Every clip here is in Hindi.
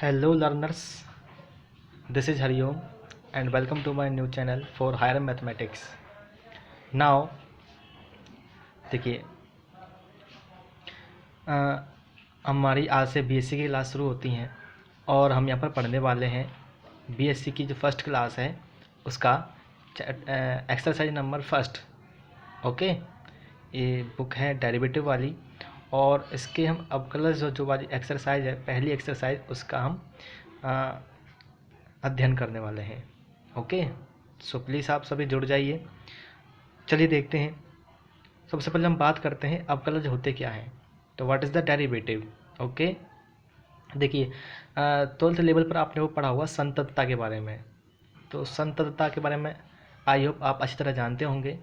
Hello learners, this is Hariom and welcome to my new channel for higher mathematics. Now देखिए हमारी आज से बीएससी की क्लास शुरू होती हैं और हम यहाँ पर पढ़ने वाले हैं बीएससी की जो फर्स्ट क्लास है उसका एक्सरसाइज नंबर फर्स्ट। ओके, ये बुक है डेरिवेटिव वाली और इसके हम अवकलज जो वाली एक्सरसाइज है, पहली एक्सरसाइज, उसका हम अध्ययन करने वाले हैं। ओके, सो प्लीज़ आप सभी जुड़ जाइए। चलिए देखते हैं। सबसे पहले हम बात करते हैं अवकलज होते क्या हैं। तो what is the derivative. Okay, देखिए 12th लेवल पर आपने वो पढ़ा हुआ संततता के बारे में। तो संततता के बारे में आई होप आप अच्छी तरह जानते होंगे।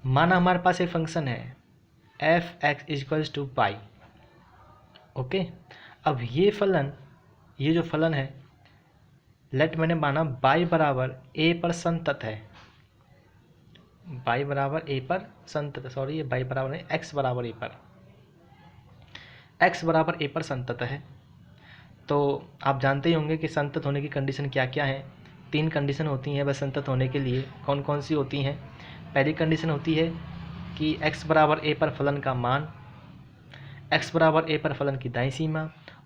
माना हमारे पास एक फंक्शन है F X equals to pi. Okay, अब ये जो फलन है, लेट मैंने माना बाई बराबर ए पर संतत है। बाई बराबर ए पर संतत, सॉरी ये बाई बराबर नहीं, एक्स बराबर ए पर, एक्स बराबर ए पर संतत है। तो आप जानते ही होंगे कि संतत होने की कंडीशन क्या क्या है। 3 कंडीशन होती हैं बस संतत होने के लिए। कौन कौन सी होती हैं? पहली कंडीशन होती है कि x बराबर a पर फलन का मान, x बराबर a पर फलन की दाईं सीमा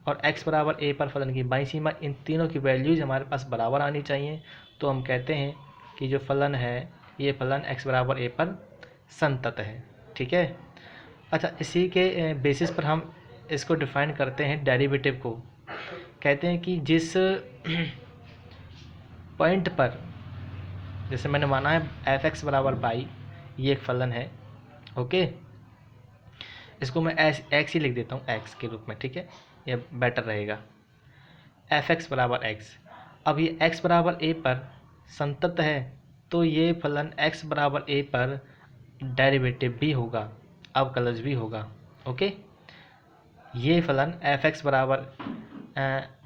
और x बराबर a पर फलन की बाईं सीमा, इन तीनों की वैल्यूज हमारे पास बराबर आनी चाहिए। तो हम कहते हैं कि जो फलन है ये फलन x बराबर a पर संतत है। ठीक है। अच्छा, इसी के बेसिस पर हम इसको डिफाइन करते हैं डेरिवेटिव को। कहते हैं कि जिस पॉइंट पर, जैसे मैंने माना है एफ एक्स बराबर बाई, ये एक फलन है। ओके, इसको मैं एक्स ही लिख देता हूँ, एक्स के रूप में। ठीक है, ये बेटर रहेगा। एफ एक्स बराबर एक्स। अब ये एक्स बराबर ए पर संतत है तो ये फलन एक्स बराबर ए पर डेरिवेटिव भी होगा, अवकलज भी होगा। ओके, ये फलन एफ एक्स बराबर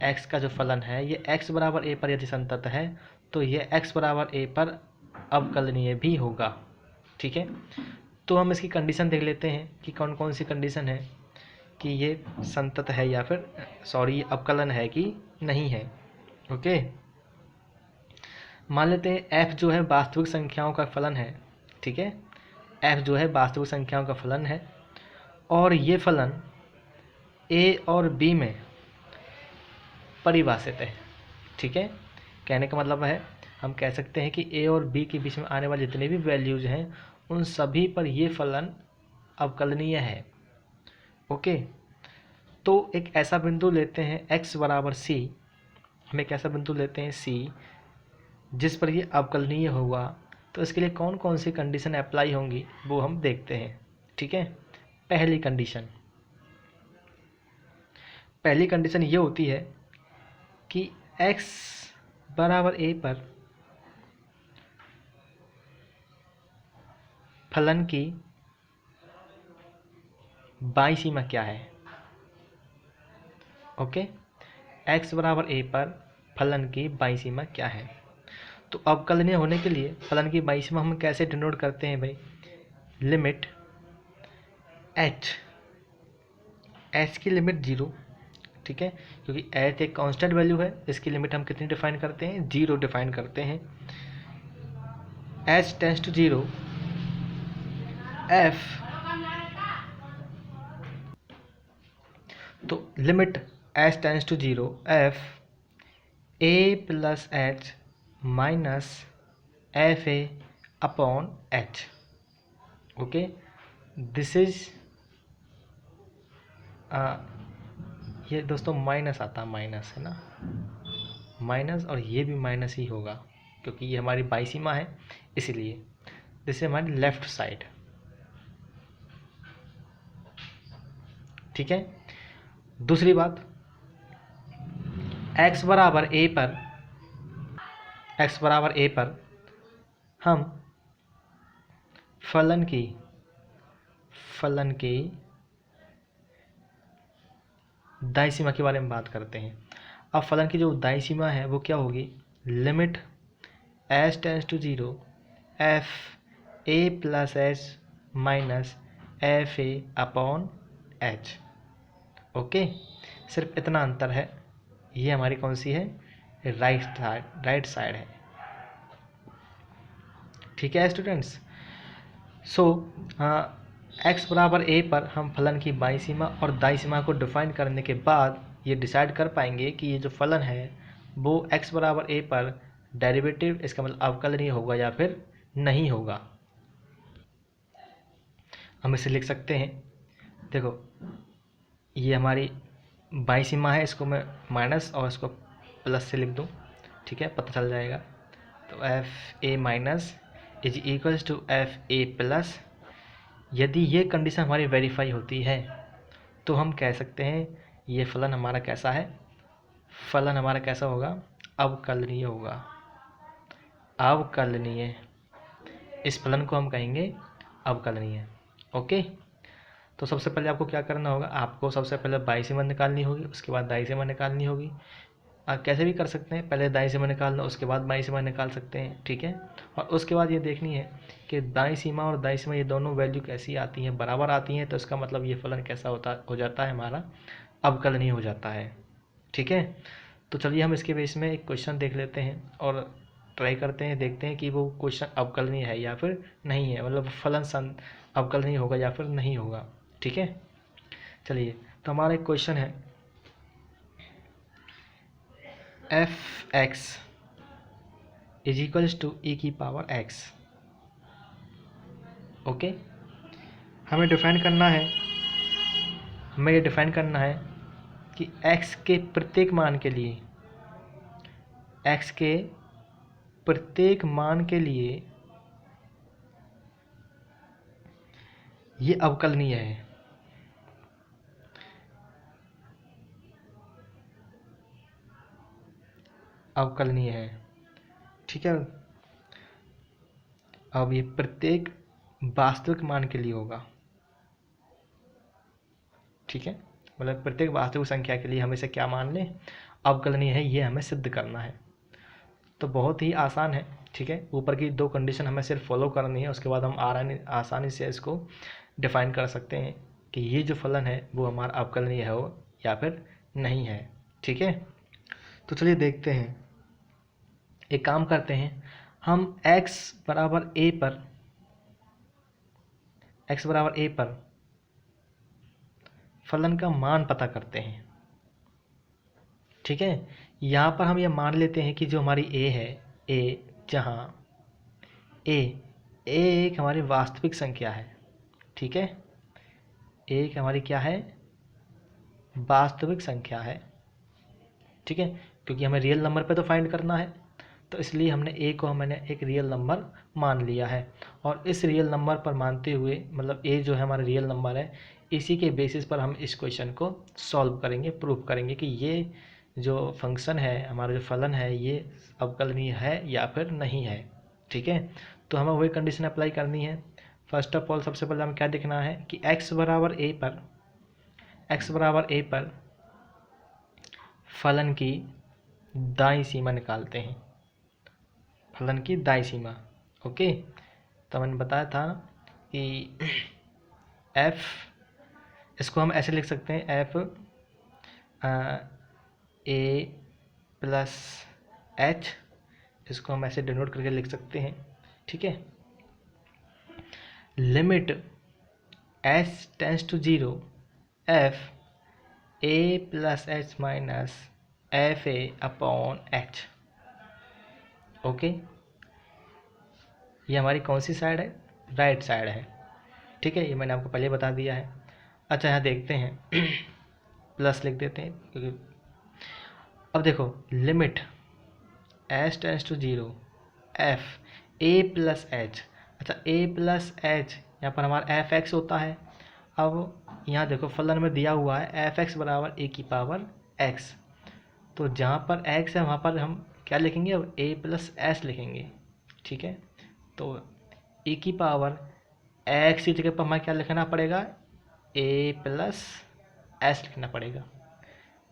एक्स का जो फलन है ये एक्स बराबर ए पर यदि संतत है तो ये एक्स बराबर ए पर अवकलनीय भी होगा। ठीक है, तो हम इसकी कंडीशन देख लेते हैं कि कौन कौन सी कंडीशन है कि ये संतत है या फिर सॉरी अवकलन है कि नहीं है। ओके, मान लेते हैं एफ जो है वास्तविक संख्याओं का फलन है। ठीक है, एफ जो है वास्तविक संख्याओं का फलन है और ये फलन ए और बी में परिभाषित है। ठीक है, कहने का मतलब है हम कह सकते हैं कि ए और बी के बीच में आने वाले जितने भी वैल्यूज हैं उन सभी पर ये फलन अवकलनीय है। ओके, तो एक ऐसा बिंदु लेते हैं x बराबर सी, हम एक ऐसा बिंदु लेते हैं सी जिस पर ये अवकलनीय होगा। तो इसके लिए कौन कौन सी कंडीशन अप्लाई होंगी वो हम देखते हैं। ठीक है, पहली कंडीशन ये होती है कि x बराबर a पर फलन की बाईं सीमा क्या है। ओके, x बराबर a पर फलन की बाईं सीमा क्या है। तो अवकलनीय होने के लिए फलन की बाईं सीमा हम कैसे डिनोट करते हैं भाई? लिमिट h की लिमिट 0। ठीक है, क्योंकि h एक कांस्टेंट वैल्यू है, इसकी लिमिट हम कितनी डिफाइन करते हैं? 0 डिफाइन करते हैं। h टेंड्स टू 0 f, तो limit h tends to 0 f a plus h minus F A upon h। Okay, this is ये दोस्तों माइनस आता है, माइनस है ना, माइनस, और ये भी माइनस ही होगा क्योंकि ये हमारी बाई सीमा है, इसीलिए दिस इज हमारी लेफ्ट साइड। ठीक है, दूसरी बात, x बराबर a पर हम फलन की दाईं सीमा के बारे में बात करते हैं। अब फलन की जो दाईं सीमा है वो क्या होगी? Limit h tends to 0 f a plus h minus F A upon h। Okay, सिर्फ इतना अंतर है। ये हमारी कौन सी है, राइट साइड है। ठीक है स्टूडेंट्स। सो एक्स बराबर ए पर हम फलन की बाईं सीमा और दाईं सीमा को डिफाइन करने के बाद ये डिसाइड कर पाएंगे कि ये जो फलन है वो एक्स बराबर ए पर डेरिवेटिव, इसका मतलब अवकलनीय होगा या फिर नहीं होगा। हम इसे लिख सकते हैं, देखो ये हमारी बाईं सीमा है, इसको मैं माइनस और इसको प्लस से लिख दूँ, ठीक है, पता चल जाएगा। तो F A minus is equals to F A plus. यदि ये कंडीशन हमारी वेरीफाई होती है तो हम कह सकते हैं ये फलन हमारा कैसा है, फलन हमारा कैसा होगा, अवकलनीय होगा, अवकलनीय। इस फलन को हम कहेंगे अवकलनीय। ओके, तो सबसे पहले आपको क्या करना होगा, आपको सबसे पहले बाईं सीमा निकालनी होगी, उसके बाद दाईं सीमा निकालनी होगी। आप कैसे भी कर सकते हैं, पहले दाईं सीमा निकालना, उसके बाद बाईं सीमा निकाल सकते हैं, ठीक है। और उसके बाद ये देखनी है कि दाईं सीमा और दाईं सीमा ये दोनों वैल्यू कैसी आती हैं, बराबर आती हैं, तो इसका मतलब ये फलन कैसा हो जाता है, हमारा अवकलनीय हो जाता है। ठीक है, तो चलिए हम इसके बेस में एक क्वेश्चन देख लेते हैं और ट्राई करते हैं, देखते हैं कि वो क्वेश्चन अवकलनीय है या फिर नहीं है, मतलब फलन अवकलनीय होगा या फिर नहीं होगा। ठीक है, चलिए, तो हमारा एक क्वेश्चन है, F x is equals to e की पावर एक्स। ओके, हमें डिफाइन करना है, हमें ये डिफाइन करना है कि x के प्रत्येक मान के लिए, x के प्रत्येक मान के लिए ये अवकलनीय है। अवकलनीय है, ठीक है। अब ये प्रत्येक वास्तविक मान के लिए होगा, ठीक है, मतलब प्रत्येक वास्तविक संख्या के लिए हम इसे क्या मान लें, अवकलनीय है, ये हमें सिद्ध करना है। तो बहुत ही आसान है, ठीक है, ऊपर की दो कंडीशन हमें सिर्फ फॉलो करनी है, उसके बाद हम आसानी से इसको डिफाइन कर सकते हैं कि ये जो फलन है वो हमारा अवकलनीय है हो या फिर नहीं है। ठीक है, तो चलिए देखते हैं, एक काम करते हैं, हम x बराबर a पर फलन का मान पता करते हैं। ठीक है, यहाँ पर हम ये मान लेते हैं कि जो हमारी a है, a जहाँ a एक हमारी वास्तविक संख्या है, ठीक है, एक हमारी क्या है, वास्तविक संख्या है, ठीक है, क्योंकि हमें रियल नंबर पे तो फाइंड करना है, तो इसलिए हमने a को मैंने एक रियल नंबर मान लिया है। और इस रियल नंबर पर मानते हुए, मतलब a जो है हमारा रियल नंबर है, इसी के बेसिस पर हम इस क्वेश्चन को सॉल्व करेंगे, प्रूफ करेंगे कि ये जो फंक्शन है, हमारा जो फलन है, ये अवकलनीय है या फिर नहीं है। ठीक है, तो हमें वही कंडीशन अप्लाई करनी है। फर्स्ट ऑफ ऑल सबसे पहले हमें क्या देखना है कि x बराबर a पर फलन की दाईं सीमा निकालते हैं, फलन की दाईं सीमा। ओके, तो मैंने बताया था कि f, इसको हम ऐसे लिख सकते हैं, f a प्लस h, इसको हम ऐसे डिनोट करके लिख सकते हैं। ठीक है, limit h tends to 0 f a plus h minus F A upon H. Okay, ये हमारी कौन सी साइड है, राइट साइड है। ठीक है, ये मैंने आपको पहले बता दिया है। अच्छा, यहाँ देखते हैं प्लस लिख देते हैं, क्योंकि अब देखो limit H tends to 0 F A plus H. अच्छा, ए प्लस एच यहाँ पर हमारा एफ एक्स होता है। अब यहाँ देखो फलन में दिया हुआ है एफ एक्स बराबर ए की पावर एक्स, तो जहाँ पर x है वहाँ पर हम क्या लिखेंगे, अब a प्लस एस लिखेंगे। ठीक है, तो e की पावर x की जगह पर हमें क्या लिखना पड़ेगा, a प्लस एस लिखना पड़ेगा,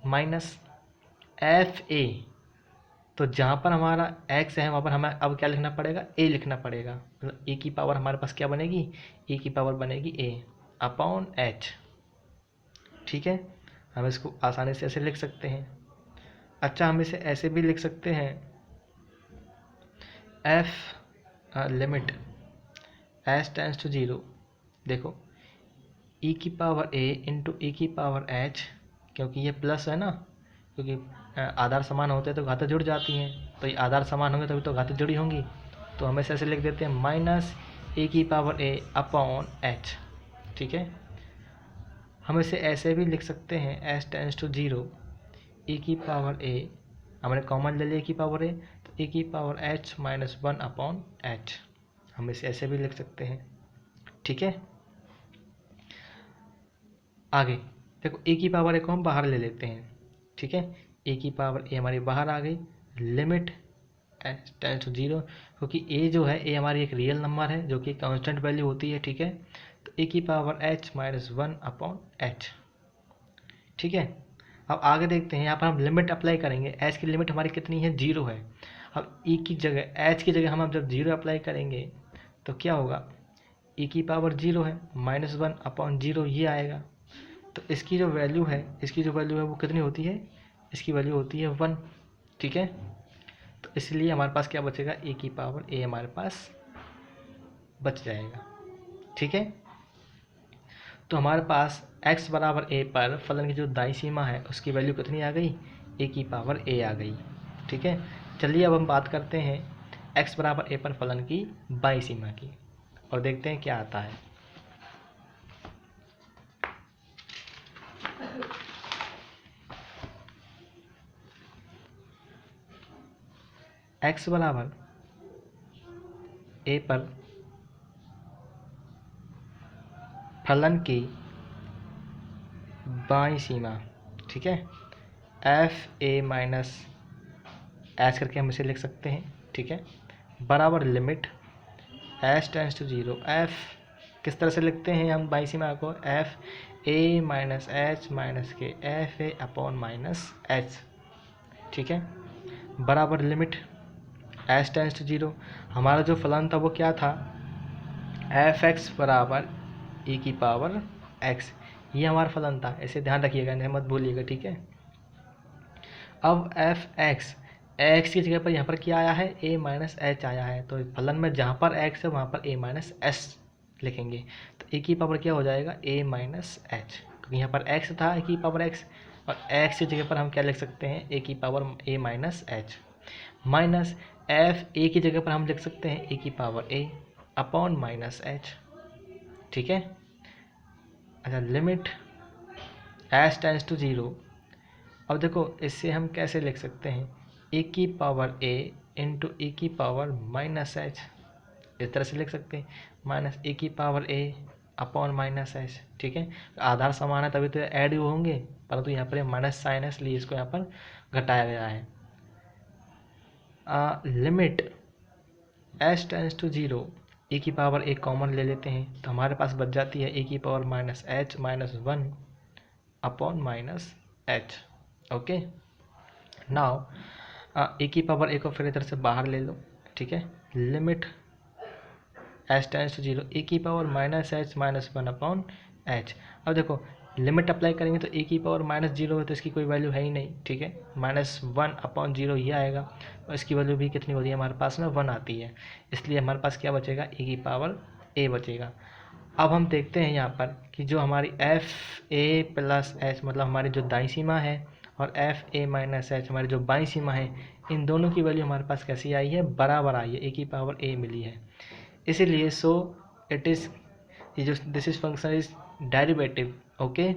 माइनस एफ ए, तो जहाँ पर हमारा x है वहाँ पर हमें अब क्या लिखना पड़ेगा, a लिखना पड़ेगा, मतलब e की पावर हमारे पास क्या बनेगी, e की पावर बनेगी a अपॉन h। ठीक है, हम इसको आसानी से ऐसे लिख सकते हैं। अच्छा, हम इसे ऐसे भी लिख सकते हैं, F limit H tends to 0, देखो e की पावर a इंटू ई की पावर h, क्योंकि ये प्लस है ना, क्योंकि आधार समान होते हैं तो घातें जुड़ जाती हैं, तो ये आधार समान होंगे तभी तो घातें जुड़ी होंगी, तो हम इसे ऐसे लिख देते हैं माइनस ए की पावर a अपॉन h, ठीक है। हम इसे ऐसे भी लिख सकते हैं h टेंड्स टू 0 e की पावर a, हमने कॉमन ले लिया e की पावर a, तो e की power h minus 1 upon h, हम इसे ऐसे भी लिख सकते हैं, ठीक है। आगे देखो ए की पावर ए को हम बाहर ले लेते हैं, ठीक है, ए की पावर ए हमारी बाहर आ गई, लिमिट एच टेंड्स टू 0, क्योंकि ए जो है ए हमारी एक रियल नंबर है जो कि कांस्टेंट वैल्यू होती है, ठीक है, तो ए की power H minus 1 upon h, ठीक है। अब आगे देखते हैं, यहाँ पर हम लिमिट अप्लाई करेंगे, एच की लिमिट हमारी कितनी है, 0 है। अब ई की जगह एच की जगह हम अब जब 0 अप्लाई करेंगे तो क्या होगा, ई की पावर 0 है, माइनस 1 अपॉन 0 ये आएगा, तो इसकी जो वैल्यू है, वो कितनी होती है, इसकी वैल्यू होती है 1, ठीक है। तो इसलिए हमारे पास क्या बचेगा, ए की पावर ए हमारे पास बच जाएगा, ठीक है। तो हमारे पास x बराबर a पर फलन की जो दाईं सीमा है उसकी वैल्यू कितनी आ गई, a की पावर a आ गई, ठीक है। चलिए अब हम बात करते हैं x बराबर a पर फलन की बाईं सीमा की और देखते हैं क्या आता है। x बराबर a पर फलन की बाईं सीमा, ठीक है, एफ ए माइनस एच करके हम इसे लिख सकते हैं, ठीक है, बराबर limit H tends to 0, f किस तरह से लिखते हैं हम बाईं सीमा को, एफ ए माइनस एच माइनस के एफ ए अपॉन माइनस एच, ठीक है, बराबर लिमिट एच टेंड्स टू 0, हमारा जो फलन था वो क्या था, एफ एक्स बराबर ई की पावर एक्स, ये हमारा फलन था, इसे ध्यान रखिएगा, नहीं मत भूलिएगा, ठीक है। अब एफ एक्स, एक्स की जगह पर यहाँ पर क्या आया है, ए माइनस एच आया है, तो फलन में जहाँ पर एक्स है वहाँ पर ए माइनस एस लिखेंगे, तो ए की पावर क्या हो जाएगा, ए माइनस एच, क्योंकि यहाँ पर एक्स था ए की पावर एक्स, और एक्स की जगह पर हम क्या लिख सकते हैं, ए की पावर ए माइनस एच, माइनस एफ ए की जगह पर हम लिख सकते हैं ए की पावर ए अपॉन माइनस एच, ठीक है। अच्छा, लिमिट एच टेंड्स टू 0, अब देखो इससे हम कैसे लिख सकते हैं, ए की पावर ए इंटू ए की पावर माइनस एच, इस तरह से लिख सकते हैं, माइनस ए की पावर ए अपॉन माइनस एच, ठीक है। आधार समान है तभी तो ऐड होंगे, परंतु यहाँ पर माइनस साइन है इसलिए इसको यहाँ पर घटाया गया है। लिमिट एच टेंड्स टू 0, ए की पावर ए कॉमन ले लेते हैं तो हमारे पास बच जाती है ए की power minus H minus 1 upon minus h, okay. Now a की पावर ए को फिर इधर से बाहर ले लो, ठीक है, लिमिट एच टेंड्स टू 0, ए की power minus H minus 1 upon H. अब देखो लिमिट अप्लाई करेंगे तो ए की पावर माइनस 0 है तो इसकी कोई वैल्यू है ही नहीं, ठीक है, माइनस 1 अपॉन 0 ये आएगा, और इसकी वैल्यू भी कितनी होती है हमारे पास में 1 आती है, इसलिए हमारे पास क्या बचेगा, ए की पावर ए बचेगा। अब हम देखते हैं यहाँ पर कि जो हमारी एफ ए प्लस एच मतलब हमारी जो दाईं सीमा है और एफ ए माइनस एच हमारी जो बाईं सीमा है, इन दोनों की वैल्यू हमारे पास कैसी आई है, बराबर आई है, ए की पावर ए मिली है, इसीलिए सो इट इज़ ये जो this is function is derivative, okay,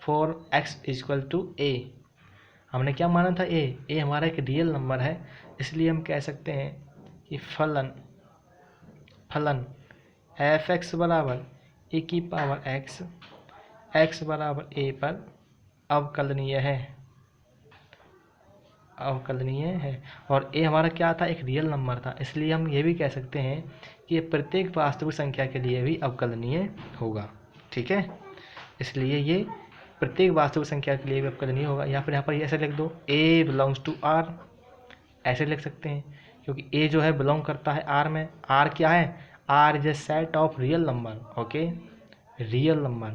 for x equal to a. हमने क्या माना था, ए हमारा एक रियल नंबर है, इसलिए हम कह सकते हैं कि फलन एफ एक्स बराबर ए की पावर एक्स बराबर ए पर अवकलनीय है, और ए हमारा क्या था, एक रियल नंबर था, इसलिए हम ये भी कह सकते हैं कि ये प्रत्येक वास्तविक संख्या के लिए भी अवकलनीय होगा, ठीक है, इसलिए ये प्रत्येक वास्तविक संख्या के लिए भी अवकलनीय होगा। या फिर यहाँ पर ऐसे लिख दो, ए बिलोंग्स टू आर, ऐसे लिख सकते हैं, क्योंकि ए जो है बिलोंग करता है आर में, आर क्या है, R is a set of real number, okay, real number,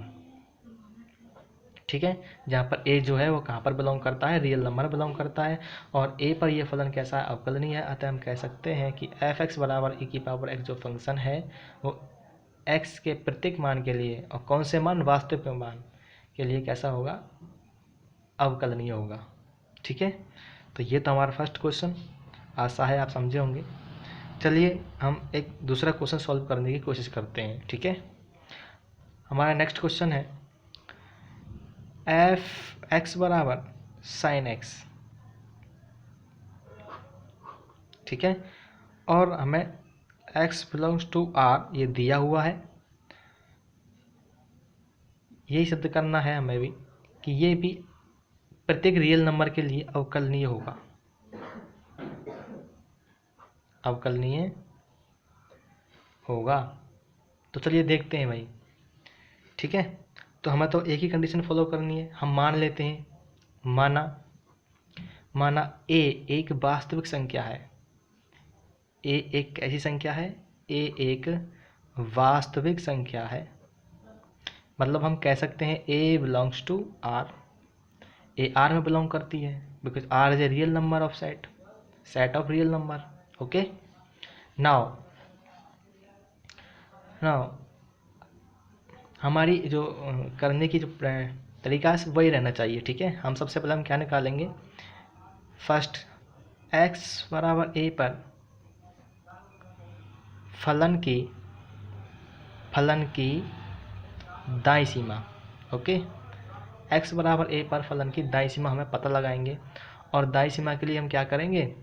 ठीक है, जहाँ पर ए जो है वो कहाँ पर बिलोंग करता है, रियल नंबर बिलोंग करता है, और ए पर ये फलन कैसा है, अवकलनीय है। अतः हम कह सकते हैं कि एफ एक्स बराबर e की पावर x जो फंक्शन है वो x के प्रत्येक मान के लिए, और कौन से मान, वास्तविक मान के लिए कैसा होगा, अवकलनीय होगा। ठीक है, तो ये तो हमारा फर्स्ट क्वेश्चन, आशा है आप समझे होंगे। चलिए हम एक दूसरा क्वेश्चन सॉल्व करने की कोशिश करते हैं। ठीक है, हमारा नेक्स्ट क्वेश्चन है एफ एक्स बराबर साइन एक्स। ठीक है, और हमें x बिलोंग्स टू r ये दिया हुआ है। यही सिद्ध करना है हमें भी कि ये भी प्रत्येक रियल नंबर के लिए अवकलनीय होगा, अवकलनीय होगा। तो चलिए देखते हैं भाई। ठीक है, तो हमें तो एक ही कंडीशन फॉलो करनी है। हम मान लेते हैं, माना a एक वास्तविक संख्या है। a एक ऐसी संख्या है, a एक वास्तविक संख्या है, मतलब हम कह सकते हैं a belongs to r। A R में बिलोंग करती है because R is a real number of set of real number. Okay, now हमारी जो करने की जो तरीका है वही रहना चाहिए। ठीक है, हम सबसे पहले हम क्या निकालेंगे, फर्स्ट x बराबर a पर फलन की दाईं सीमा। ओके, x बराबर a पर फलन की दाईं सीमा हमें पता लगाएंगे, और दाईं सीमा के लिए हम क्या करेंगे,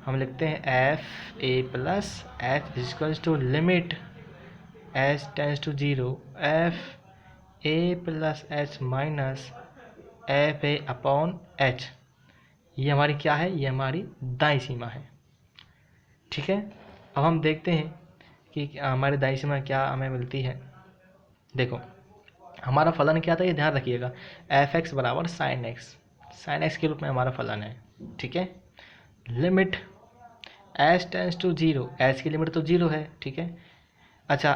हम लिखते हैं F A plus H equals to limit H tends to 0 F A plus H minus F A upon H. ये हमारी क्या है, ये हमारी दाईं सीमा है। ठीक है, अब हम देखते हैं कि हमारी दाईं सीमा क्या हमें मिलती है। देखो हमारा फलन क्या था, ये ध्यान रखिएगा, एफ एक्स बराबर साइन एक्स के रूप में हमारा फलन है। ठीक है, limit H tends to 0, H की लिमिट तो 0 है। ठीक है, अच्छा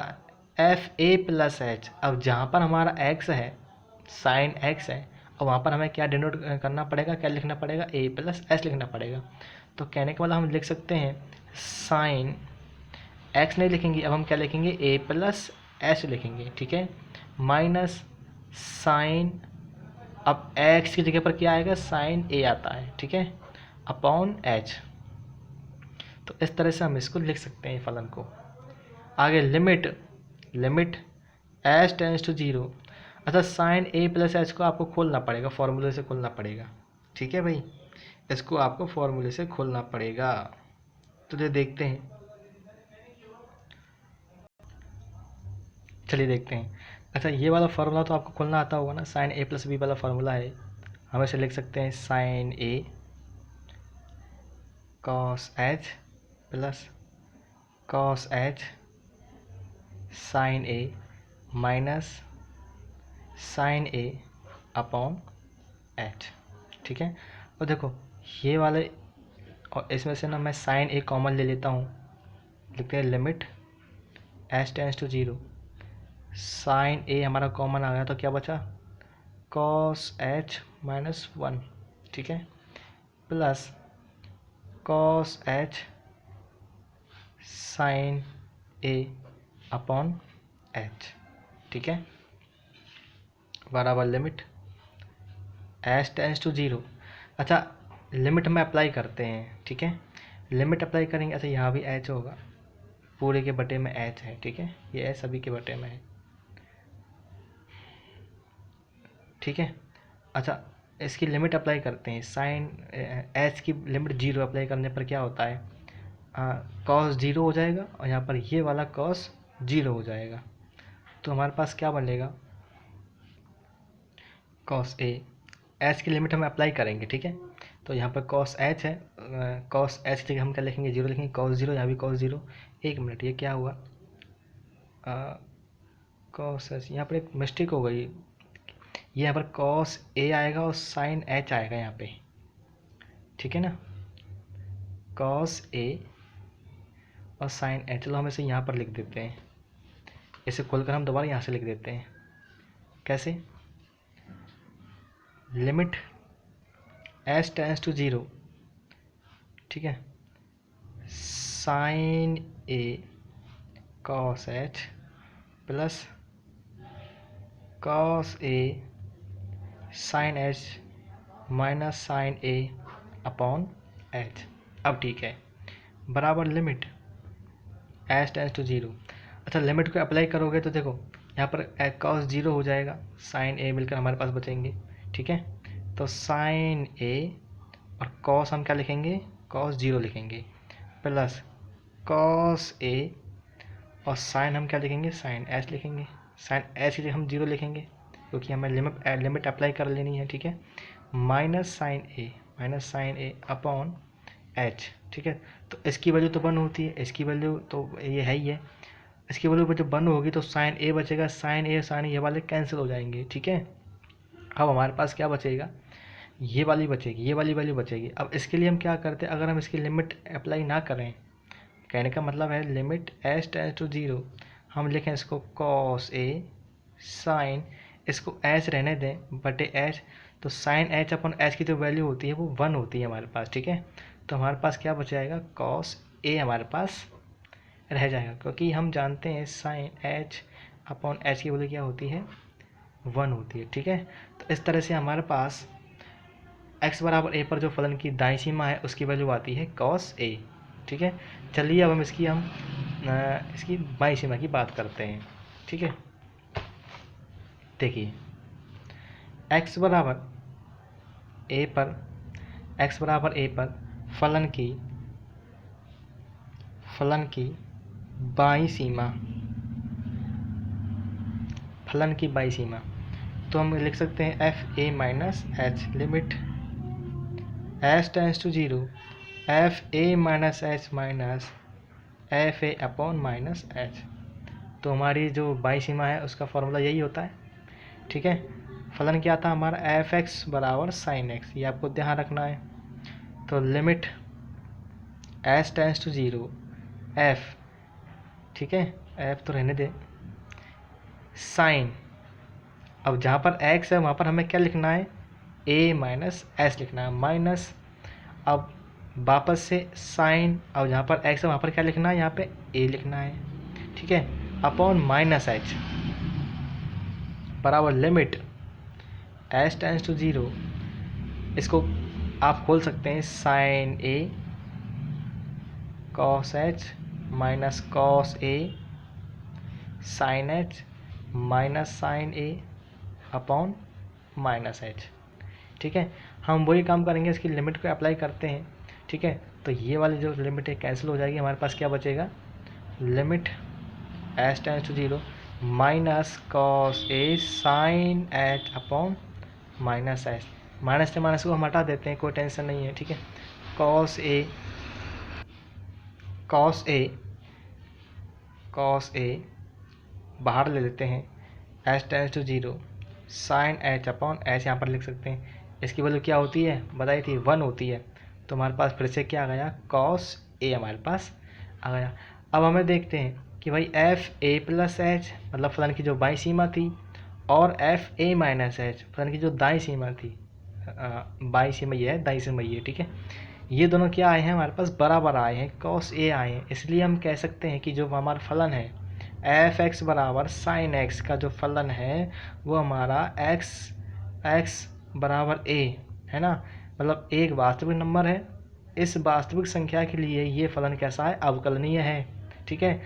एफ ए प्लस एच, अब जहाँ पर हमारा एक्स है, साइन एक्स है, और वहाँ पर हमें क्या डिनोट करना पड़ेगा, क्या लिखना पड़ेगा, ए प्लस एच लिखना पड़ेगा। तो कहने के बाद हम लिख सकते हैं साइन एक्स नहीं लिखेंगे, अब हम क्या लिखेंगे, ए प्लस एच लिखेंगे। ठीक है, माइनस साइन, अब एक्स की जगह पर क्या आएगा, साइन ए आता है। ठीक है, अपॉन एच। तो इस तरह से हम इसको लिख सकते हैं फलन को। आगे लिमिट एच टेंस टू 0। अच्छा साइन ए प्लस एच को आपको खोलना पड़ेगा, फॉर्मूले से खोलना पड़ेगा। ठीक है भाई, इसको आपको फॉर्मूले से खोलना पड़ेगा। तो ये देखते हैं, चलिए देखते हैं। अच्छा ये वाला फार्मूला तो आपको खोलना आता होगा ना, साइन ए प्लस बी वाला फार्मूला है। हम इसे लिख सकते हैं sine a cos h plus cos h sine a minus sine a upon h. ठीक है, और देखो ये वाले, और इसमें से ना मैं साइन ए कॉमन ले लेता हूँ, लिखते हैं limit H tends to 0, sine a हमारा कॉमन आ गया तो क्या बचा, कॉस एच माइनस 1। ठीक है, plus cos h sine a upon h. ठीक है, बराबर लिमिट एच टेंस टू 0। अच्छा लिमिट में अप्लाई करते हैं। ठीक है, लिमिट अप्लाई करेंगे, अच्छा यहाँ भी एच होगा, पूरे के बटे में एच है। ठीक है, ये एच सभी के बटे में है। ठीक है, अच्छा इसकी लिमिट अप्लाई करते हैं, साइन एच की लिमिट 0 अप्लाई करने पर क्या होता है, कॉस 0 हो जाएगा, और यहाँ पर ये वाला कॉस 0 हो जाएगा। तो हमारे पास क्या बनेगा, कॉस ए, एच की लिमिट हम अप्लाई करेंगे। ठीक है, तो यहाँ पर कॉस एच है, कॉस एच की जगह हम क्या लिखेंगे, 0 लिखेंगे, कॉस 0, यहाँ भी कॉस 0। एक मिनट, ये क्या हुआ, कॉस एच, यहाँ पर एक मिस्टेक हो गई, ये यहाँ पर कॉस ए आएगा और साइन एच आएगा यहाँ पे। ठीक है ना, कॉस ए और साइन एच, चलो हम इसे यहाँ पर लिख देते हैं, इसे खोलकर हम दोबारा यहाँ से लिख देते हैं। कैसे, लिमिट एच टेंस टू 0, ठीक है, sign a cos h plus cos A sine H minus sine a upon H. अब ठीक है, बराबर लिमिट एच टेंस टू 0। अच्छा, लिमिट को अप्लाई करोगे तो देखो यहाँ पर कॉस 0 हो जाएगा, साइन ए मिलकर हमारे पास बचेंगे, ठीक है। तो साइन ए और कॉस हम क्या लिखेंगे, कॉस 0 लिखेंगे, प्लस कॉस ए और साइन हम क्या लिखेंगे, साइन एच लिखेंगे। साइन एच के लिए हम 0 लिखेंगे क्योंकि हमें लिमिट अप्लाई कर लेनी है, ठीक है। Minus sine a upon h, ठीक है। तो इसकी वैल्यू तो 1 होती है, इसकी वैल्यू तो ये है ही है, इसकी वैल्यू पर जब 1 होगी तो साइन ए बचेगा, साइन ए वाले कैंसिल हो जाएंगे, ठीक है। अब हमारे पास क्या बचेगा, ये वाली बचेगी, ये वाली वैल्यू बचेगी। अब इसके लिए हम क्या करते हैं, अगर हम इसकी लिमिट अप्लाई ना करें, कहने का मतलब है लिमिट एच टेंस टू 0, हम लिखें इसको कॉस ए साइन, इसको एच रहने दें बटे एच, तो साइन एच अपन एच की जो वैल्यू होती है वो 1 होती है हमारे पास, ठीक है। तो हमारे पास क्या बच जाएगा, कॉस ए हमारे पास रह जाएगा, क्योंकि हम जानते हैं साइन एच अपॉन एच की वैल्यू क्या होती है, 1 होती है, ठीक है। तो इस तरह से हमारे पास x बराबर a पर जो फलन की दाईं सीमा है उसकी वैल्यू आती है कॉस a, ठीक है। चलिए अब हम इसकी बाईं सीमा की बात करते हैं, ठीक है। देखिए x बराबर a पर फलन की बाईं सीमा, तो हम लिख सकते हैं F A minus H, limit H tends to 0 F A minus H minus F A upon minus H. तो हमारी जो बाईं सीमा है उसका फॉर्मूला यही होता है, ठीक है। फलन क्या था हमारा, एफ एक्स बराबर साइन एक्स, ये आपको ध्यान रखना है। तो लिमिट एच टेंस टू 0 एफ, ठीक है, एफ तो रहने दे, साइन, अब जहाँ पर x है वहाँ पर हमें क्या लिखना है, a माइनस एच लिखना है, माइनस, अब वापस से साइन, अब जहाँ पर x है वहाँ पर क्या लिखना है, यहाँ पे a लिखना है, ठीक है, अपॉन माइनस एच बराबर लिमिट एच टेंस टू 0, इसको आप खोल सकते हैं sine a cos H minus cos a sine H minus sine a upon minus H, ठीक है। हम वही काम करेंगे, इसकी लिमिट को अप्लाई करते हैं, ठीक है। तो ये वाली जो लिमिट है कैंसिल हो जाएगी, हमारे पास क्या बचेगा, limit H tends to 0 minus cos A sine H upon minus H, minus से माइनस को हम हटा देते हैं, कोई टेंशन नहीं है, ठीक है। कॉस ए बाहर ले लेते हैं, H tends to 0 sine H upon H यहाँ पर लिख सकते हैं, इसकी वैल्यू क्या होती है बताई थी, 1 होती है। तो हमारे पास फिर से क्या आ गया, कॉस ए हमारे पास आ गया। अब हमें देखते हैं कि भाई एफ ए प्लस एच मतलब फलन की जो बाईं सीमा थी, और एफ ए माइनस एच फलन की जो दाईं सीमा थी, बाईं सीमा ये है, दाईं सीमा ये, ठीक है। ये दोनों क्या आए हैं हमारे पास, बराबर आए हैं, कॉस ए आए हैं, इसलिए हम कह सकते हैं कि जो हमारा फलन है एफ एक्स बराबर साइन एक्स का जो फलन है वो हमारा एक्स बराबर ए है ना, मतलब एक वास्तविक नंबर है, इस वास्तविक संख्या के लिए ये फलन कैसा है, अवकलनीय है, ठीक है।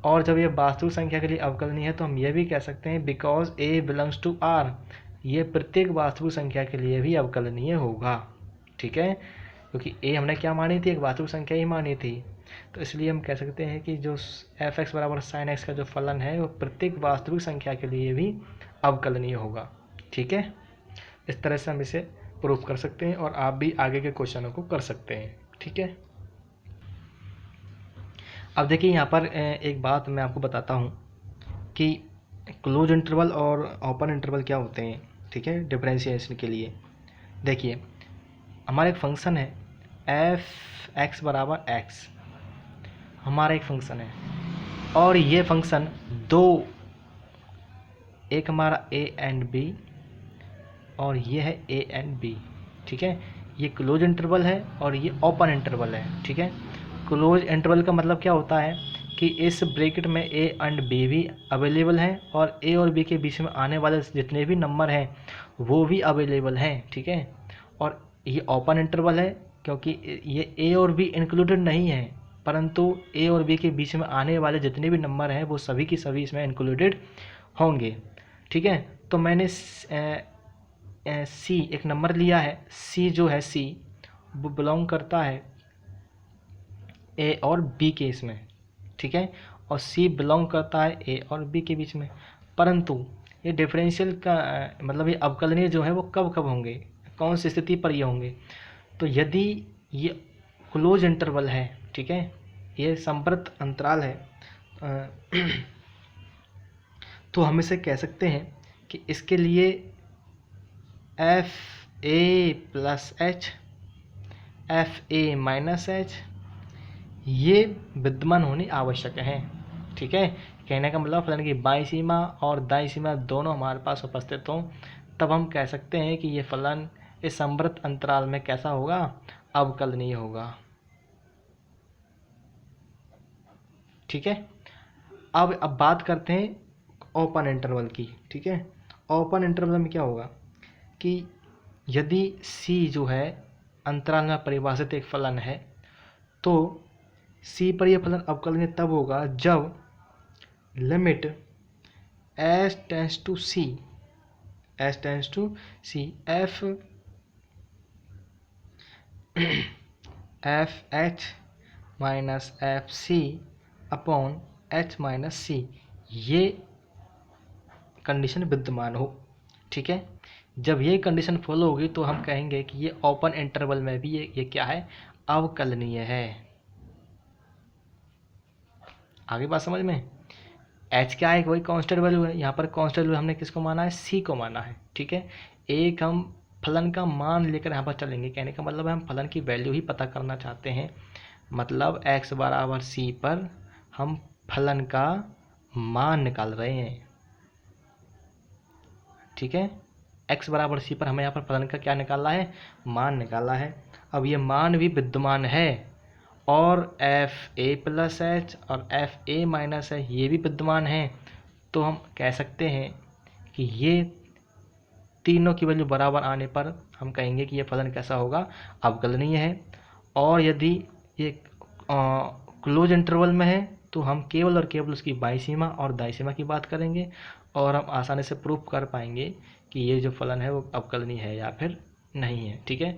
और जब ये वास्तविक संख्या के लिए अवकलनीय है तो हम ये भी कह सकते हैं because A belongs to R, ये प्रत्येक वास्तविक संख्या के लिए भी अवकलनीय होगा, ठीक है, क्योंकि ए हमने क्या मानी थी, एक वास्तविक संख्या ही मानी थी। तो इसलिए हम कह सकते हैं कि जो एफ एक्स बराबर साइन एक्स का जो फलन है वो प्रत्येक वास्तविक संख्या के लिए भी अवकलनीय होगा, ठीक है। इस तरह से हम इसे प्रूफ कर सकते हैं और आप भी आगे के क्वेश्चनों को कर सकते हैं, ठीक है। अब देखिए यहाँ पर एक बात मैं आपको बताता हूँ कि क्लोज इंटरवल और ओपन इंटरवल क्या होते हैं, ठीक है, डिफरेंशिएशन के लिए। देखिए हमारा एक फंक्शन है एफ एक्स बराबर एक्स, हमारा एक फंक्शन है और ये फंक्शन दो, एक हमारा ए एंड बी और ये है ए एंड बी, ठीक है। ये क्लोज इंटरवल है और ये ओपन इंटरवल है, ठीक है। क्लोज इंटरवल का मतलब क्या होता है कि इस ब्रैकेट में ए एंड बी भी अवेलेबल हैं और ए और बी के बीच में आने वाले जितने भी नंबर हैं वो भी अवेलेबल हैं, ठीक है। और ये ओपन इंटरवल है क्योंकि ये ए और बी इंक्लूडेड नहीं है, परंतु ए और बी के बीच में आने वाले जितने भी नंबर हैं वो सभी की सभी इसमें इंक्लूडेड होंगे, ठीक है। तो मैंने सी एक नंबर लिया है, सी जो है सी वो बिलोंग करता है ए और बी के इसमें, ठीक है। और सी बिलोंग करता है ए और बी के बीच में, परंतु ये डिफरेंशियल का मतलब ये अवकलनीय जो है वो कब कब होंगे, कौन सी स्थिति पर ये होंगे। तो यदि ये क्लोज इंटरवल है, ठीक है, ये संपर्क अंतराल है, तो हम इसे कह सकते हैं कि इसके लिए F A plus H, F A minus H ये विद्यमान होनी आवश्यक है, ठीक है। कहने का मतलब फलन की बाईं सीमा और दाईं सीमा दोनों हमारे पास उपस्थित हों, तब हम कह सकते हैं कि ये फलन इस संवर्त अंतराल में कैसा होगा, अवकलनीय होगा, ठीक है। अब बात करते हैं ओपन इंटरवल की, ठीक है। ओपन इंटरवल में क्या होगा कि यदि सी जो है अंतराल में परिभाषित एक फलन है, तो सी पर यह फलन अवकलनीय तब होगा जब limit s tends to c, s tends to c, f f h minus f c upon h minus c ये कंडीशन विद्यमान हो, ठीक है। जब ये कंडीशन फॉलो होगी तो हम कहेंगे कि ये ओपन इंटरवल में भी ये क्या है, अवकलनीय है। आगे बात समझ में। एच क्या है, वही कांस्टेंट वैल्यू है, यहाँ पर कांस्टेंट वैल्यू हमने किसको माना है, सी को माना है, ठीक है। एक हम फलन का मान लेकर यहाँ पर चलेंगे, कहने का मतलब है हम फलन की वैल्यू ही पता करना चाहते हैं, मतलब x बराबर सी पर हम फलन का मान निकाल रहे हैं, ठीक है। x बराबर सी पर हमें यहाँ पर फलन का क्या निकालना है, मान निकालना है। अब ये मान भी विद्यमान है और एफ ए प्लस एच और एफ ए माइनस है ये भी विद्यमान है, तो हम कह सकते हैं कि ये तीनों की वैल्यू बराबर आने पर हम कहेंगे कि ये फलन कैसा होगा, अवकलनीय है। और यदि ये क्लोज इंटरवल में है तो हम केवल और केवल उसकी बाईं सीमा और दाईं सीमा की बात करेंगे और हम आसानी से प्रूफ कर पाएंगे कि ये जो फलन है वो अवकलनीय है या फिर नहीं है, ठीक है।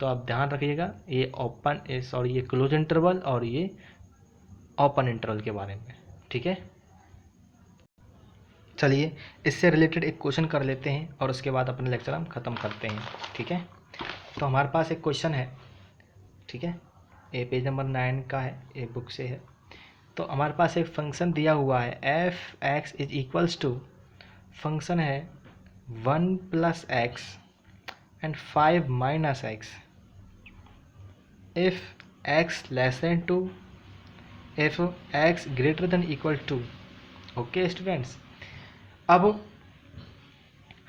तो आप ध्यान रखिएगा ये ओपन सॉरी ये क्लोज इंटरवल और ये ओपन इंटरवल के बारे में, ठीक है। चलिए इससे रिलेटेड एक क्वेश्चन कर लेते हैं और उसके बाद अपने लेक्चर हम ख़त्म करते हैं, ठीक है। तो हमारे पास एक क्वेश्चन है, ठीक है, ये पेज नंबर 9 का है, ये बुक से है। तो हमारे पास एक फंक्शन दिया हुआ है F x is equals to, function है 1 plus X and 5 minus X if X less than 2, if X greater than equal to. Okay students, अब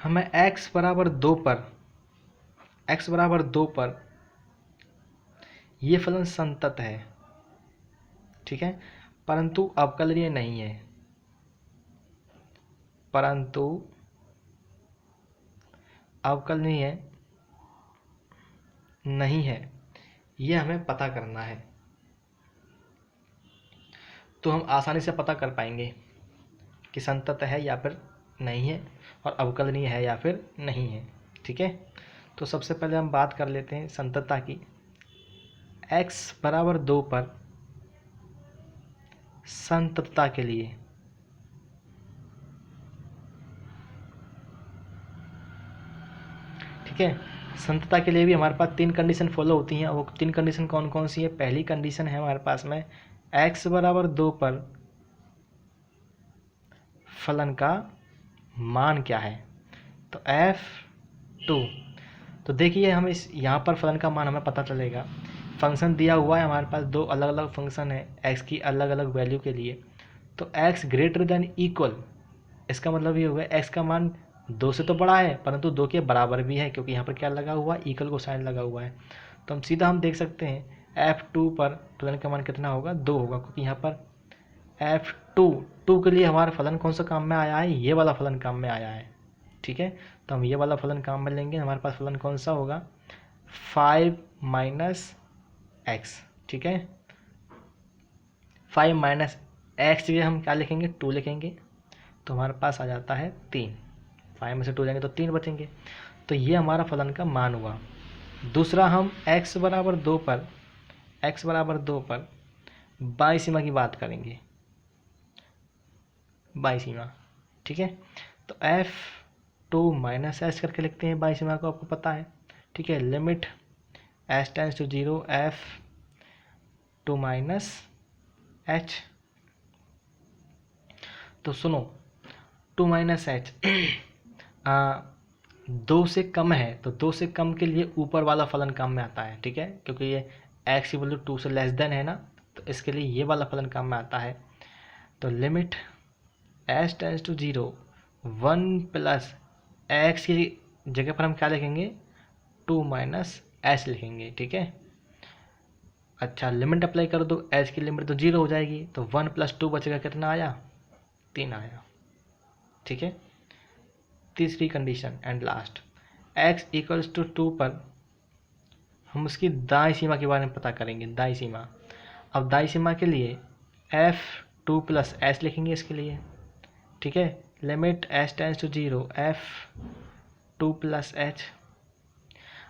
हमें x बराबर 2 पर ये फलन संतत है, ठीक है, परंतु अवकलनीय नहीं है, परंतु अवकलनीय नहीं है, ये हमें पता करना है। तो हम आसानी से पता कर पाएंगे कि संतत है या फिर नहीं है और अवकलनीय है या फिर नहीं है, ठीक है। तो सबसे पहले हम बात कर लेते हैं संततता की। x बराबर 2 पर संततता के लिए ठीक है, संततता के लिए भी हमारे पास 3 कंडीशन फॉलो होती हैं। वो 3 कंडीशन कौन कौन सी है। पहली कंडीशन है हमारे पास में x बराबर 2 पर फलन का मान क्या है, तो f2। तो देखिए हम इस यहाँ पर फलन का मान हमें पता चलेगा। फंक्शन दिया हुआ है हमारे पास, 2 अलग अलग फंक्शन है x की अलग अलग वैल्यू के लिए। तो x ग्रेटर देन इक्वल, इसका मतलब ये होगा x का मान 2 से तो बड़ा है परंतु 2 के बराबर भी है, क्योंकि यहाँ पर क्या लगा हुआ है, इक्वल को साइन लगा हुआ है। तो हम सीधा हम देख सकते हैं F2 पर फलन का मान कितना होगा, 2 होगा, क्योंकि यहाँ पर F2 के लिए हमारा फलन कौन सा काम में आया है, ये वाला फलन काम में आया है। ठीक है, तो हम ये वाला फलन काम में लेंगे, हमारे पास फलन कौन सा होगा, 5 माइनस एक्स। ठीक है, 5 माइनस एक्स के लिए हम क्या लिखेंगे, 2 लिखेंगे, तो हमारे पास आ जाता है 3। 5 में से 2 जाएंगे तो 3 बचेंगे। तो ये हमारा फलन का मान हुआ। दूसरा हम x बराबर 2 पर बाई सीमा की बात करेंगे, बाई सीमा। ठीक है, तो F2 माइनस एच करके लिखते हैं बाई सीमा को, आपको पता है। ठीक है, limit h tends to 0 F2 minus H. तो सुनो, 2 माइनस एच 2 से कम है, तो 2 से कम के लिए ऊपर वाला फलन काम में आता है। ठीक है, क्योंकि ये x इक्वल टू 2 से लेस देन है ना, तो इसके लिए ये वाला फलन काम में आता है। तो limit h tends to 0 1 plus X की जगह पर हम क्या लिखेंगे, 2 माइनस एच लिखेंगे। ठीक है, अच्छा लिमिट अप्लाई कर दो, h की लिमिट तो 0 हो जाएगी, तो 1 प्लस 2 बचेगा, कितना आया, 3 आया। ठीक है, तीसरी condition and last, x equals to 2 पर हम उसकी दाई सीमा के बारे में पता करेंगे, दाई सीमा। अब दाई सीमा के लिए F2 प्लस एच लिखेंगे इसके लिए। ठीक है, limit h tends to 0 F2 plus H.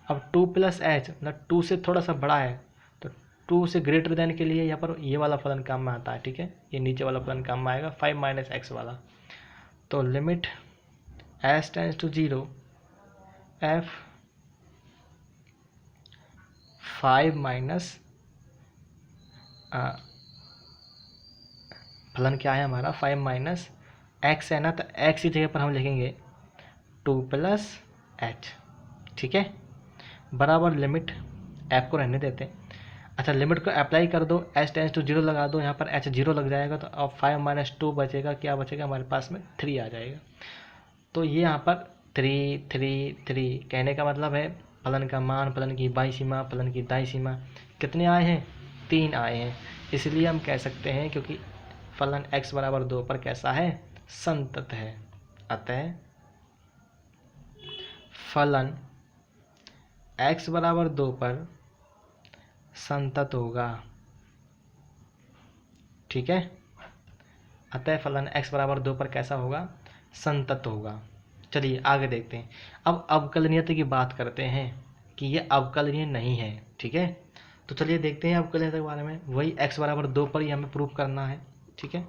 अब 2 प्लस एच मतलब 2 से थोड़ा सा बड़ा है, तो 2 से ग्रेटर देन के लिए यहाँ पर ये वाला फलन काम में आता है। ठीक है, ये नीचे वाला फलन काम में आएगा, 5 माइनस एक्स वाला। तो limit h tends to 0 F5 minus फलन क्या है हमारा, 5 माइनस एक्स है ना, तो एक्स की जगह पर हम लिखेंगे 2 प्लस एच। ठीक है, बराबर लिमिट f को रहने देते हैं। अच्छा, लिमिट को अप्लाई कर दो, h टेंस टू 0 लगा दो, यहाँ पर h 0 लग जाएगा, तो अब 5 माइनस 2 बचेगा, क्या बचेगा हमारे पास में, 3 आ जाएगा। तो ये यहाँ पर 3 3 3 कहने का मतलब है फलन का मान, फलन की बाई सीमा, फलन की दाई सीमा कितने आए हैं, 3 आए हैं। इसलिए हम कह सकते हैं क्योंकि फलन x बराबर 2 पर कैसा है, संतत है। अतः फलन x बराबर 2 पर संतत होगा। ठीक है, अतः फलन x बराबर 2 पर कैसा होगा, संतत होगा। चलिए आगे देखते हैं। अब अवकलनीयता की बात करते हैं कि ये अवकलनीय नहीं है। ठीक है, तो चलिए देखते हैं अवकलनीयता के बारे में। वही x बराबर 2 पर ही हमें प्रूव करना है। ठीक है,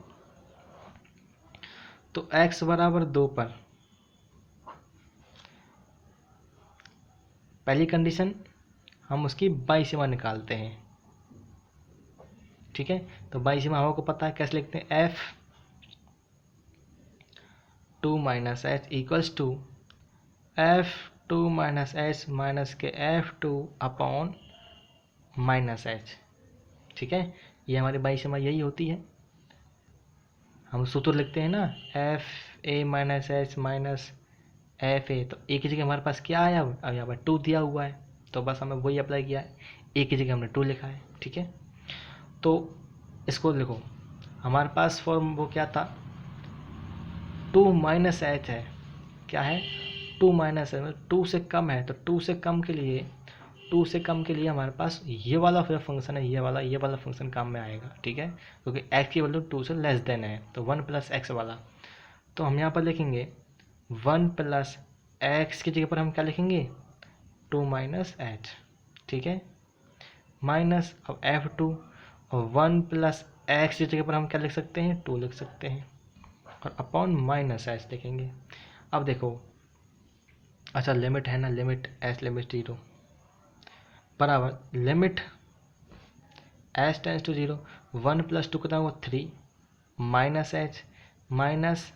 तो x बराबर 2 पर पहली कंडीशन हम उसकी बाई सीमा निकालते हैं। ठीक है, तो बाई सीमा हमको पता है, कैसे लिखते हैं, F2 minus H equals to F2 minus H minus के F2 अपॉन माइनस एच। ठीक है, ये हमारी बाई सीमा यही होती है। हम सूत्र लिखते हैं ना, FA minus H minus FA, तो ए की जगह हमारे पास क्या आया, अब यहाँ पर 2 दिया हुआ है, तो बस हमें वही अप्लाई किया है, ए की जगह हमने 2 लिखा है। ठीक है, तो इसको लिखो, हमारे पास फॉर्म वो क्या था, 2 माइनस एच है, क्या है, 2 माइनस है, 2 से कम है, तो 2 से कम के लिए हमारे पास ये वाला फिर फंक्शन है, ये वाला फंक्शन काम में आएगा। ठीक है, क्योंकि x की वैल्यू 2 से लेस देन है, तो 1 प्लस एक्स वाला। तो हम यहाँ पर लिखेंगे 1 प्लस एक्स की जगह पर हम क्या लिखेंगे, 2 माइनस एच। ठीक है, माइनस अब F2 और 1 प्लस एक्स की जगह पर हम क्या लिख सकते हैं, 2 लिख सकते हैं, और अपॉन माइनस एच लिखेंगे। अब देखो, अच्छा लिमिट है ना, लिमिट एच लिमिट 0 बराबर limit H tends to 0 1 plus 2 कितना हुआ, 3 माइनस एच माइनस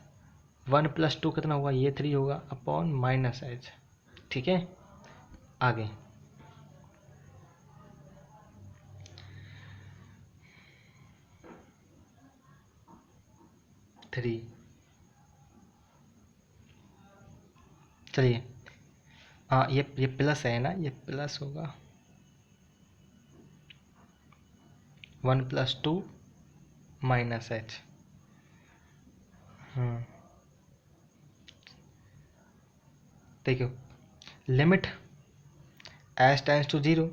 1 प्लस 2 कितना हुआ, ये 3 होगा, अपॉन माइनस एच। ठीक है, आगे थ्री चलिए, हाँ ये प्लस है ना, ये प्लस होगा 1 + 2 - h। देखो लिमिट h टेंड्स टू 0,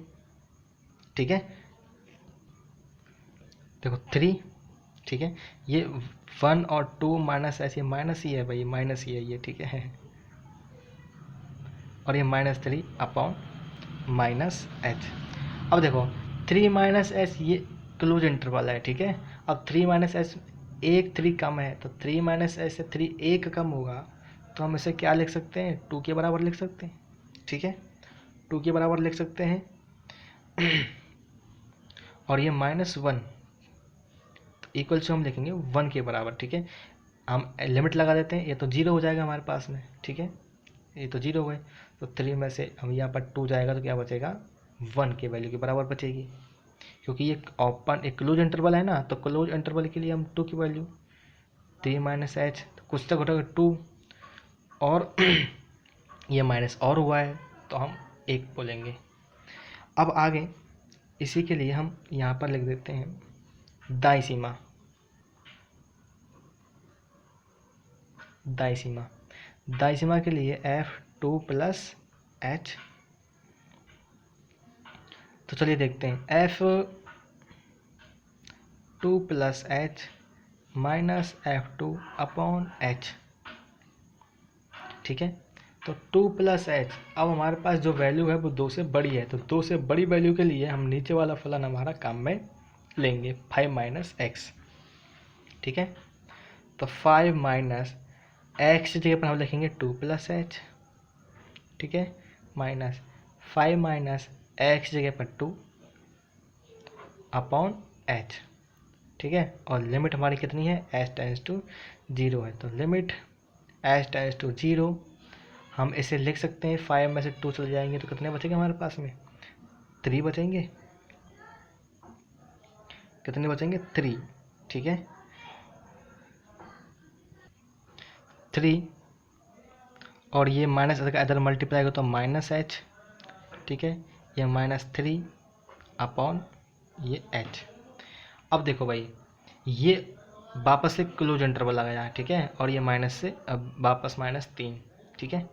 ठीक है। देखो 3, ठीक है, ये 1 और 2 - h, ये माइनस ही है भाई, माइनस ही है ये, ठीक है। और ये -3 अपॉन -h। अब देखो 3 - h ये क्लोज इंटरवल है, ठीक है। अब 3 - h, एक 3 कम है, तो 3 - h से 3 एक कम होगा, तो हम इसे क्या लिख सकते हैं, 2 के बराबर लिख सकते हैं, ठीक है, 2 के बराबर लिख सकते हैं। और ये -1 इक्वल टू हम लिखेंगे 1 के बराबर, ठीक है। हम लिमिट लगा देते हैं, ये तो 0 हो जाएगा हमारे पास में, ठीक है, ये तो 0 हो गए, तो 3 में से हम यहाँ पर 2 जाएगा तो क्या बचेगा, 1 के वैल्यू के बराबर बचेगी, क्योंकि ये ओपन एक क्लोज इंटरवल है ना, तो क्लोज इंटरवल के लिए हम 2 की वैल्यू 3 - h, तो कुछ तक घटेगा 2, और ये माइनस और हुआ है तो हम 1 बोलेंगे। अब आगे इसी के लिए हम यहाँ पर लिख देते हैं दाई सीमा। दाई सीमा के लिए f2 + h। तो चलिए देखते हैं, f2 + h - f2 upon h, ठीक है। तो 2 + h, अब हमारे पास जो वैल्यू है वो 2 से बड़ी है, तो 2 से बड़ी वैल्यू के लिए हम नीचे वाला फलन हमारा काम में लेंगे 5 - x, ठीक है। तो 5 - x की जगह पर हम लिखेंगे 2 + h, ठीक है, माइनस 5 - x जगह पर 2 अपॉन h, ठीक है। और लिमिट हमारी कितनी है, h टेंड्स टू 0 है, तो लिमिट h टेंड्स टू 0 हम इसे लिख सकते हैं। 5 में से 2 चले जाएंगे तो कितने बचेंगे हमारे पास में, 3 बचेंगे, कितने बचेंगे, 3, ठीक है, 3। और ये माइनस इधर मल्टीप्लाई हो तो -h, ठीक है, ये -3 अपॉन ये h। अब देखो भाई, ये वापस से क्लोज इंटरवल लगाया है, ठीक है, और ये माइनस से अब वापस -3, ठीक है।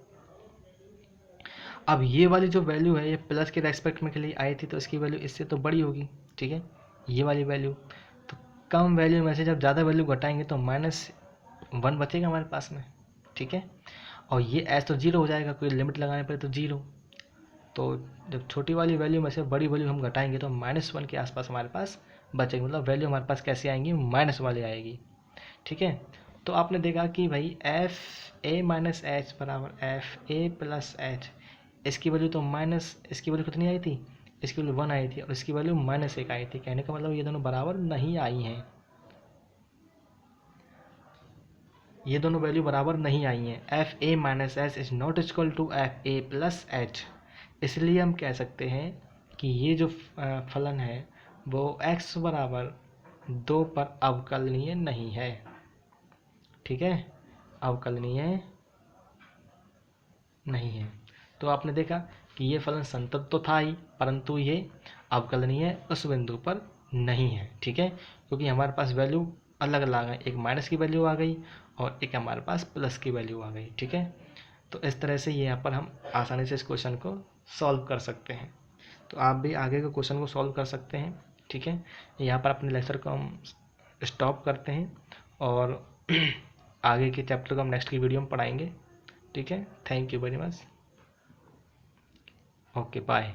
अब ये वाली जो वैल्यू है ये प्लस के रेस्पेक्ट में के लिए आई थी, तो इसकी वैल्यू इससे तो बड़ी होगी, ठीक है, ये वाली वैल्यू। तो कम वैल्यू में से जब ज़्यादा वैल्यू घटाएंगे तो -1 बचेगा हमारे पास में, ठीक है। और ये एच तो 0 हो जाएगा, कोई लिमिट लगाने पर तो 0। तो जब छोटी वाली वैल्यू में से बड़ी वैल्यू हम घटाएंगे तो -1 के आसपास हमारे पास बचेगी, मतलब वैल्यू हमारे पास कैसी आएंगी, माइनस वाली आएगी, ठीक है। तो आपने देखा कि भाई fa - h बराबर fa + h, इसकी वैल्यू तो माइनस, इसकी वैल्यू कितनी आई थी, इसकी वैल्यू 1 आई थी और इसकी वैल्यू -1 आई थी। कहने का मतलब ये दोनों बराबर नहीं आई हैं, ये दोनों वैल्यू बराबर नहीं आई हैं। fa - h is not equal to fa + h। इसलिए हम कह सकते हैं कि ये जो फलन है वो x बराबर 2 पर अवकलनीय नहीं है, ठीक है, अवकलनीय नहीं है। तो आपने देखा कि ये फलन संतत तो था ही, परंतु ये अवकलनीय उस बिंदु पर नहीं है, ठीक है, क्योंकि हमारे पास वैल्यू अलग अलग आ गई, एक माइनस की वैल्यू आ गई और एक हमारे पास प्लस की वैल्यू आ गई, ठीक है। तो इस तरह से यहाँ पर हम आसानी से इस क्वेश्चन को सॉल्व कर सकते हैं। तो आप भी आगे के क्वेश्चन को सॉल्व कर सकते हैं, ठीक है। यहाँ पर अपने लेक्चर को हम स्टॉप करते हैं और आगे के चैप्टर को हम नेक्स्ट की वीडियो में पढ़ाएंगे, ठीक है। Thank you very much, okay bye.